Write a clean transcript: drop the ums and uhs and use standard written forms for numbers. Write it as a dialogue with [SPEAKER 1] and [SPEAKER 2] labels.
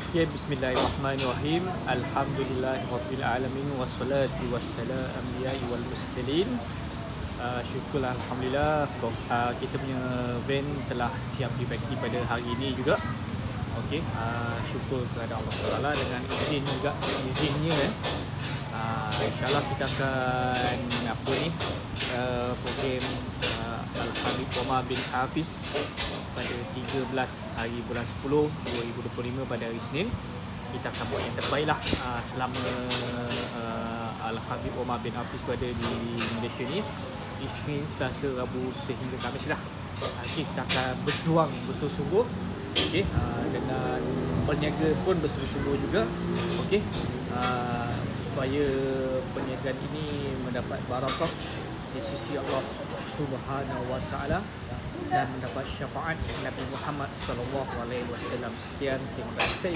[SPEAKER 1] Okay, bismillahirrahmanirrahim. Alhamdulillahirabbil alamin wassalatu wassalamu anbiya'i wal mursalin. Syukurlah alhamdulillah kita punya van telah siap dibagi pada hari ini juga. Okey, syukur kepada Allah Taala dengan izinnya insya-Allah kita akan program Al-Habib Omar bin Hafiz pada 13 hari bulan 10 2025 pada hari Isnin. Kita akan buat yang terbaik lah selama Al-Habib Omar bin Hafiz berada di Malaysia ni, Isnin, Selasa, Rabu sehingga Khamis lah. Kita akan berjuang bersungguh-sungguh, okay, dengan berniaga pun bersungguh-sungguh juga, okay, supaya perniagaan ini mendapat barakah di sisi Allah Subhanahu wa taala dan mendapat syafaat Nabi Muhammad sallallahu alaihi wasallam. Sekian, terima kasih.